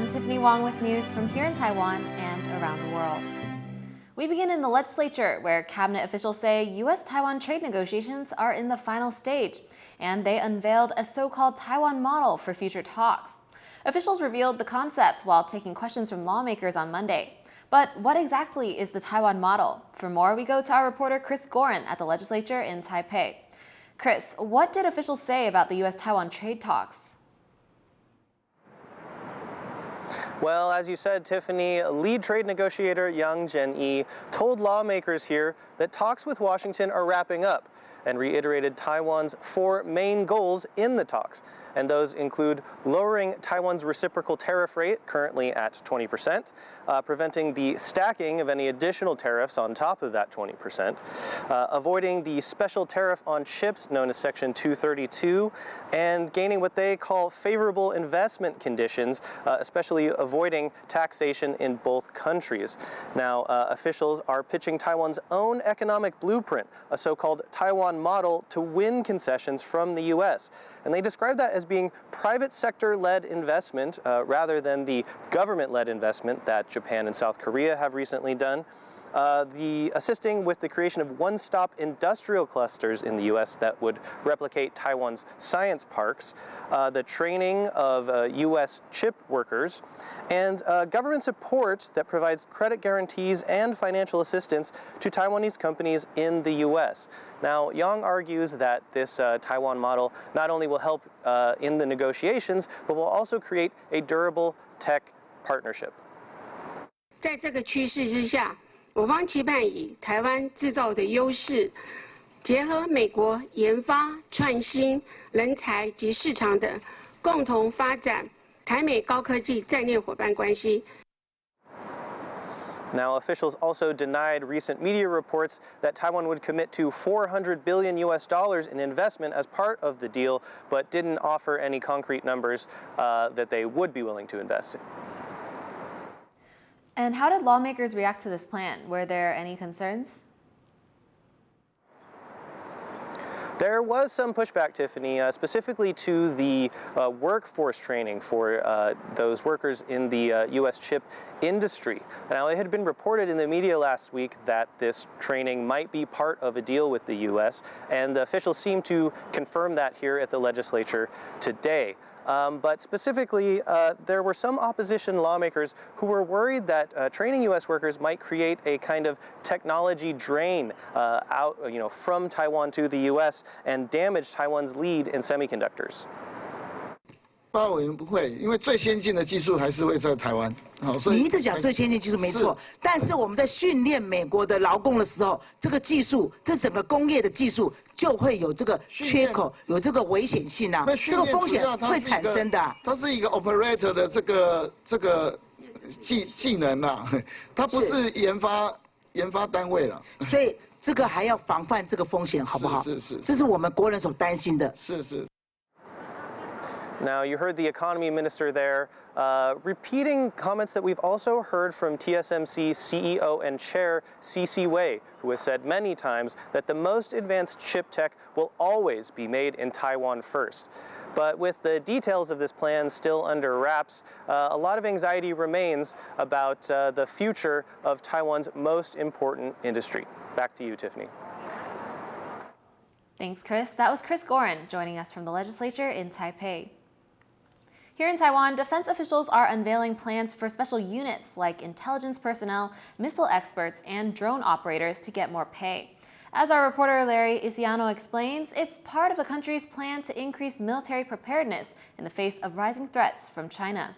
I'm Tiffany Wong with news from here in Taiwan and around the world. We begin in the legislature, where cabinet officials say US-Taiwan trade negotiations are in the final stage, and they unveiled a so-called Taiwan model for future talks. Officials revealed the concept while taking questions from lawmakers on Monday. But what exactly is the Taiwan model? For more, we go to our reporter Chris Gorin at the legislature in Taipei. Chris, what did officials say about the US-Taiwan trade talks? Well, as you said, Tiffany, lead trade negotiator Yang Zhen-yi told lawmakers here that talks with Washington are wrapping up and reiterated Taiwan's 4 main goals in the talks. And those include lowering Taiwan's reciprocal tariff rate, currently at 20%, preventing the stacking of any additional tariffs on top of that 20%, avoiding the special tariff on chips known as Section 232, and gaining what they call favorable investment conditions, especially avoiding taxation in both countries. Now, officials are pitching Taiwan's own economic blueprint, a so-called Taiwan model, to win concessions from the U.S. And they describe that as being private sector-led investment rather than the government-led investment that Japan and South Korea have recently done. Assisting with the creation of one-stop industrial clusters in the U.S. that would replicate Taiwan's science parks, the training of U.S. chip workers, and government support that provides credit guarantees and financial assistance to Taiwanese companies in the U.S. Now, Yang argues that this Taiwan model not only will help in the negotiations, but will also create a durable tech partnership. 在这个趋势之下，我方期盼以台湾制造的优势，结合美国研发、创新、人才及市场等，共同发展台美高科技战略伙伴关系。 Now, officials also denied recent media reports that Taiwan would commit to $400 billion in investment as part of the deal, but didn't offer any concrete numbers that they would be willing to invest in. And how did lawmakers react to this plan? Were there any concerns? There was some pushback, Tiffany, specifically to the workforce training for those workers in the U.S. chip industry. Now, it had been reported in the media last week that this training might be part of a deal with the U.S., and the officials seem to confirm that here at the legislature today. But specifically, there were some opposition lawmakers who were worried that training U.S. workers might create a kind of technology drain from Taiwan to the U.S. and damage Taiwan's lead in semiconductors. 报告委员不会，因为最先进的技术还是会在台湾。好，所以你一直讲最先进技术没错，但是我们在训练美国的劳工的时候，这个技术，这整个工业的技术就会有这个缺口，有这个危险性啊，这个风险会产生的。它是一个 operator 的这个技能啊，它不是研发单位了。所以这个还要防范这个风险，好不好？是，这是我们国人所担心的。是。 Now, you heard the economy minister there repeating comments that we've also heard from TSMC CEO and chair C.C. Wei, who has said many times that the most advanced chip tech will always be made in Taiwan first. But with the details of this plan still under wraps, a lot of anxiety remains about the future of Taiwan's most important industry. Back to you, Tiffany. Thanks, Chris. That was Chris Gorin joining us from the legislature in Taipei. Here in Taiwan, defense officials are unveiling plans for special units like intelligence personnel, missile experts, and drone operators to get more pay. As our reporter Larry Isiano explains, it's part of the country's plan to increase military preparedness in the face of rising threats from China.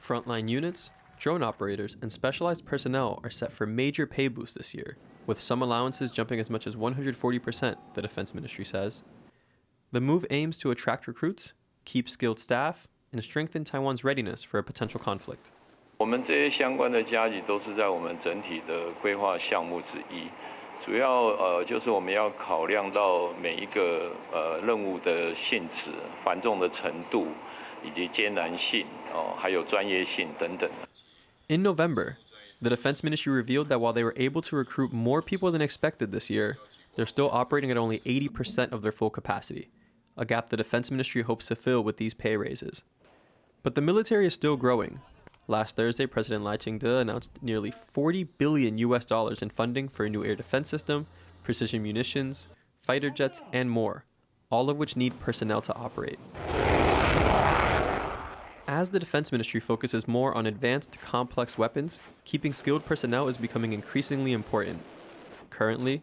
Frontline units, drone operators, and specialized personnel are set for major pay boosts this year, with some allowances jumping as much as 140%, the Defense Ministry says. The move aims to attract recruits, keep skilled staff, and strengthen Taiwan's readiness for a potential conflict. 我们这些相关的加急都是在我们整体的规划项目之一，主要就是我们要考量到每一个任务的性质、繁重的程度，以及艰难性还有专业性等等。In November, the Defense Ministry revealed that while they were able to recruit more people than expected this year, they're still operating at only 80% of their full capacity, a gap the Defense Ministry hopes to fill with these pay raises. But the military is still growing. Last Thursday, President Lai Ching-te announced nearly $40 billion in funding for a new air defense system, precision munitions, fighter jets, and more, all of which need personnel to operate. As the Defense Ministry focuses more on advanced, complex weapons, keeping skilled personnel is becoming increasingly important. Currently,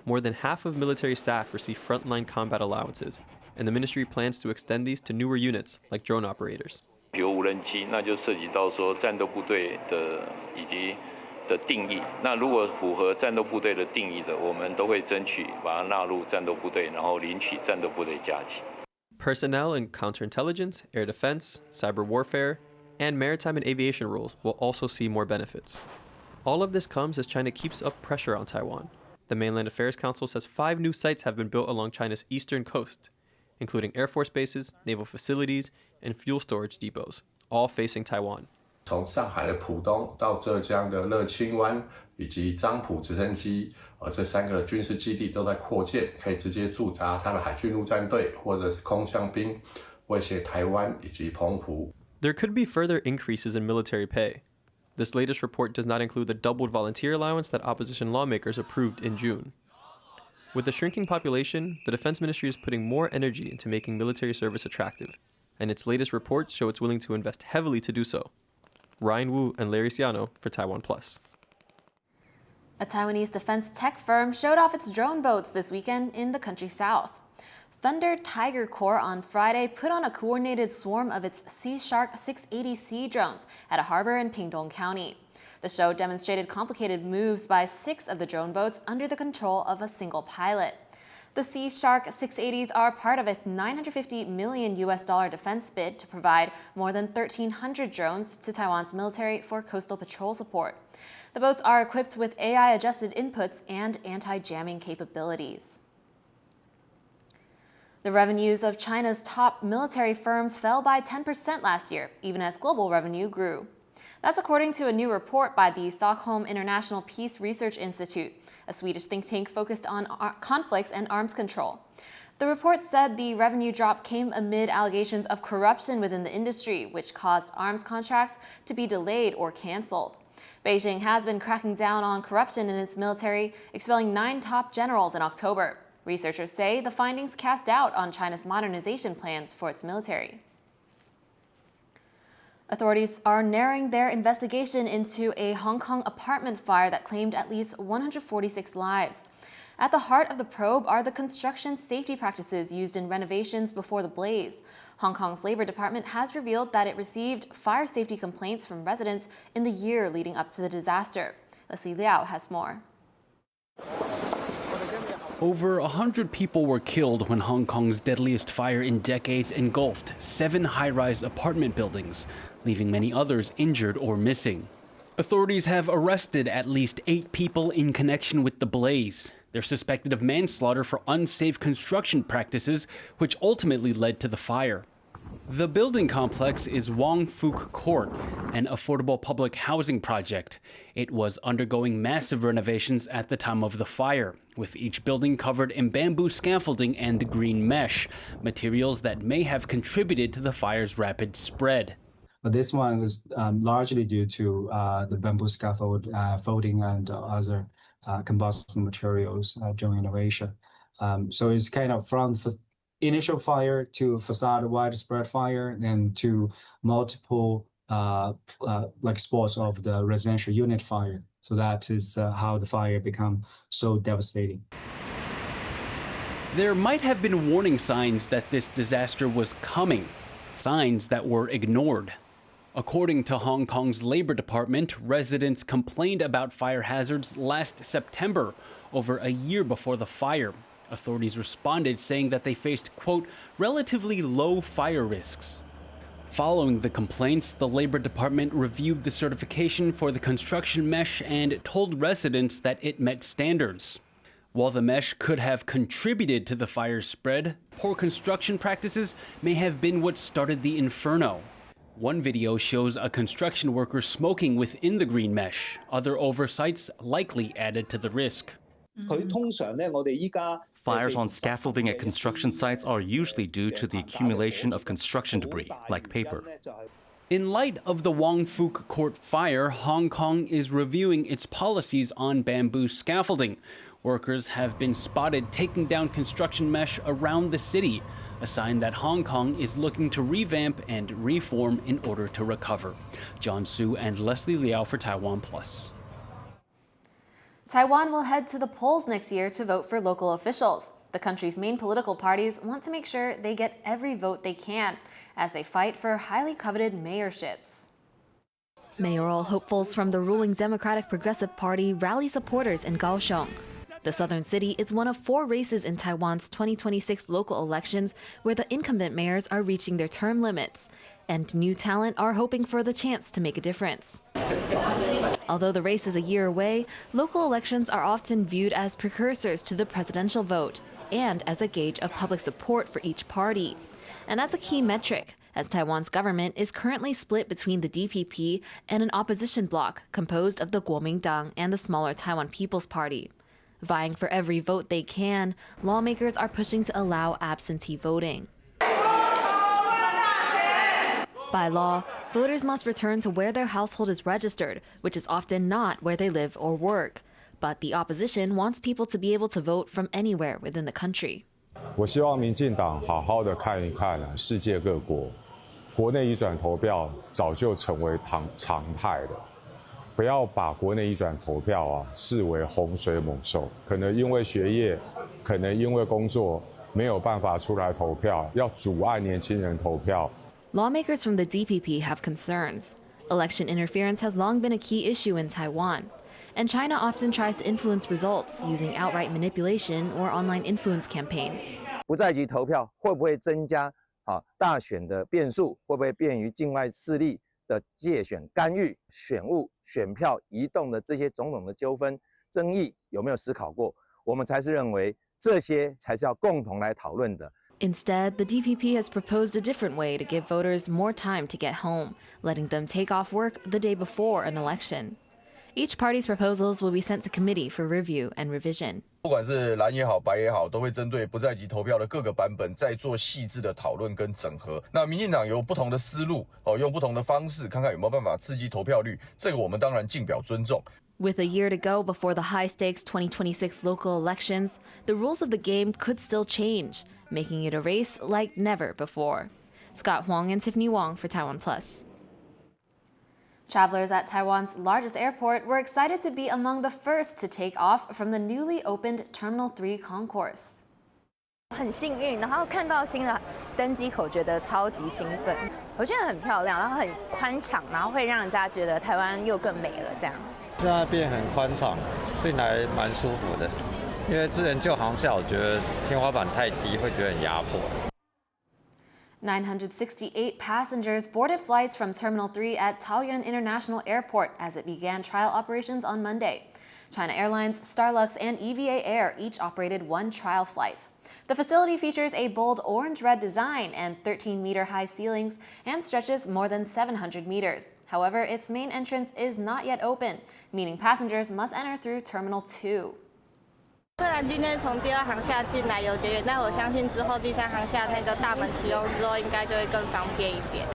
more than half of military staff receive frontline combat allowances, and the ministry plans to extend these to newer units like drone operators. 比如无人机，那就涉及到说战斗部队的以及的定义。那如果符合战斗部队的定义的，我们都会争取把它纳入战斗部队，然后领取战斗部队假期。 Personnel in counterintelligence, air defense, cyber warfare, and maritime and aviation roles will also see more benefits. All of this comes as China keeps up pressure on Taiwan. The Mainland Affairs Council says 5 new sites have been built along China's eastern coast, including Air Force bases, naval facilities, and fuel storage depots, all facing Taiwan. 从上海的浦东到浙江的乐清湾以及漳浦直升机，这3个军事基地都在扩建，可以直接驻扎它的海军陆战队或者是空降兵，威胁台湾以及澎湖。 There could be further increases in military pay. This latest report does not include the doubled volunteer allowance that opposition lawmakers approved in June. With a shrinking population, the Defense Ministry is putting more energy into making military service attractive, and its latest reports show it's willing to invest heavily to do so. Ryan Wu and Larry Ciano for TaiwanPlus. A Taiwanese defense tech firm showed off its drone boats this weekend in the country's south. Thunder Tiger Corps on Friday put on a coordinated swarm of its Sea Shark 680C drones at a harbor in Pingtung County. The show demonstrated complicated moves by 6 of the drone boats under the control of a single pilot. The Sea Shark 680s are part of a $950 million defense bid to provide more than 1,300 drones to Taiwan's military for coastal patrol support. The boats are equipped with AI-adjusted inputs and anti-jamming capabilities. The revenues of China's top military firms fell by 10% last year, even as global revenue grew. That's according to a new report by the Stockholm International Peace Research Institute, a Swedish think tank focused on conflicts and arms control. The report said the revenue drop came amid allegations of corruption within the industry, which caused arms contracts to be delayed or canceled. Beijing has been cracking down on corruption in its military, expelling 9 top generals in October. Researchers say the findings cast doubt on China's modernization plans for its military. Authorities are narrowing their investigation into a Hong Kong apartment fire that claimed at least 146 lives. At the heart of the probe are the construction safety practices used in renovations before the blaze. Hong Kong's Labor Department has revealed that it received fire safety complaints from residents in the year leading up to the disaster. Leslie Liao has more. Over 100 people were killed when Hong Kong's deadliest fire in decades engulfed 7 high-rise apartment buildings, leaving many others injured or missing. Authorities have arrested at least 8 people in connection with the blaze. They're suspected of manslaughter for unsafe construction practices, which ultimately led to the fire. The building complex is Wong Fuk Court, an affordable public housing project. It was undergoing massive renovations at the time of the fire, with each building covered in bamboo scaffolding and green mesh, materials that may have contributed to the fire's rapid spread. This one was largely due to the bamboo scaffolding and other combustible materials during renovation. So it's kind of from initial fire to facade widespread fire, then to multiple spots of the residential unit fire. So that is how the fire become so devastating. There might have been warning signs that this disaster was coming, signs that were ignored. According to Hong Kong's Labor Department, residents complained about fire hazards last September, over a year before the fire. Authorities responded saying that they faced, quote, relatively low fire risks. Following the complaints, the Labor Department reviewed the certification for the construction mesh and told residents that it met standards. While the mesh could have contributed to the fire's spread, poor construction practices may have been what started the inferno. One video shows a construction worker smoking within the green mesh. Other oversights likely added to the risk. Fires on scaffolding at construction sites are usually due to the accumulation of construction debris, like paper. In light of the Wong Fook Court fire, Hong Kong is reviewing its policies on bamboo scaffolding. Workers have been spotted taking down construction mesh around the city, a sign that Hong Kong is looking to revamp and reform in order to recover. John Su and Leslie Liao for TaiwanPlus. Taiwan will head to the polls next year to vote for local officials. The country's main political parties want to make sure they get every vote they can as they fight for highly coveted mayorships. Mayoral hopefuls from the ruling Democratic Progressive Party rally supporters in Kaohsiung. The southern city is one of 4 races in Taiwan's 2026 local elections where the incumbent mayors are reaching their term limits, and new talent are hoping for the chance to make a difference. Although the race is a year away, local elections are often viewed as precursors to the presidential vote and as a gauge of public support for each party. And that's a key metric, as Taiwan's government is currently split between the DPP and an opposition bloc composed of the Kuomintang and the smaller Taiwan People's Party. Vying for every vote they can, lawmakers are pushing to allow absentee voting. By law, voters must return to where their household is registered, which is often not where they live or work. But the opposition wants people to be able to vote from anywhere within the country. 我希望民进党好好的看一看世界各国，国内移转投票早就成为常态了，不要把国内移转投票视为洪水猛兽，可能因为学业，可能因为工作没有办法出来投票，要阻碍年轻人投票。 Lawmakers from the DPP have concerns. Election interference has long been a key issue in Taiwan, and China often tries to influence results using outright manipulation or online influence campaigns. 不在籍投票会不会增加大选的变数？会不会便于境外势力的介选干预、选务、选票移动的这些种种的纠纷争议？有没有思考过？我们才是认为这些才是要共同来讨论的。 Instead, the DPP has proposed a different way to give voters more time to get home, letting them take off work the day before an election. Each party's proposals will be sent to committee for review and revision. 不管是蓝也好，白也好，都会针对不在籍投票的各个版本再做细致的讨论跟整合。那民进党有不同的思路，用不同的方式，看看有没有办法刺激投票率。这个我们当然敬表尊重。 With a year to go before the high-stakes 2026 local elections, the rules of the game could still change, making it a race like never before. Scott Wong and Tiffany Wong for TaiwanPlus. Travelers at Taiwan's largest airport were excited to be among the first to take off from the newly opened Terminal 3 concourse. 很幸运，然后看到新的登机口，觉得超级兴奋。我觉得很漂亮，然后很宽敞，然后会让人家觉得台湾又更美了。这样。现在变很宽敞，进来蛮舒服的。因为之前旧航厦，我觉得天花板太低，会觉得很压迫。 968 passengers boarded flights from Terminal 3 at Taoyuan International Airport as it began trial operations on Monday. China Airlines, Starlux, and EVA Air each operated 1 trial flight. The facility features a bold orange-red design and 13-meter-high ceilings and stretches more than 700 meters. However, its main entrance is not yet open, meaning passengers must enter through Terminal 2. 虽然今天从第2航厦进来有点远，但我相信之后第3航厦那个大门启用之后，应该就会更方便一点。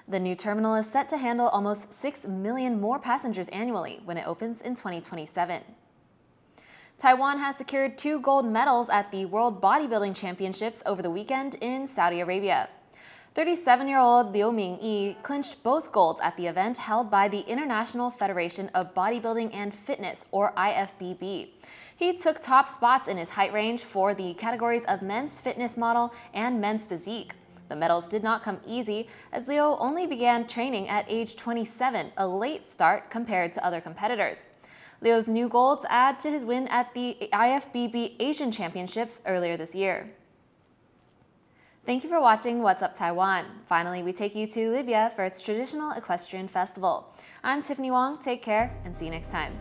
The new terminal is set to handle almost 6 million more passengers annually when it opens in 2027. Taiwan has secured 2 gold medals at the World Bodybuilding Championships over the weekend in Saudi Arabia. 37-year-old Ming-i clinched both golds at the event held by the International Federation of Bodybuilding and Fitness, or IFBB. He took top spots in his height range for the categories of men's fitness model and men's physique. The medals did not come easy, as Liu only began training at age 27, a late start compared to other competitors. Liu's new golds add to his win at the IFBB Asian Championships earlier this year. Thank you for watching What's Up Taiwan. Finally, we take you to Libya for its traditional equestrian festival. I'm Tiffany Wong. Take care and see you next time.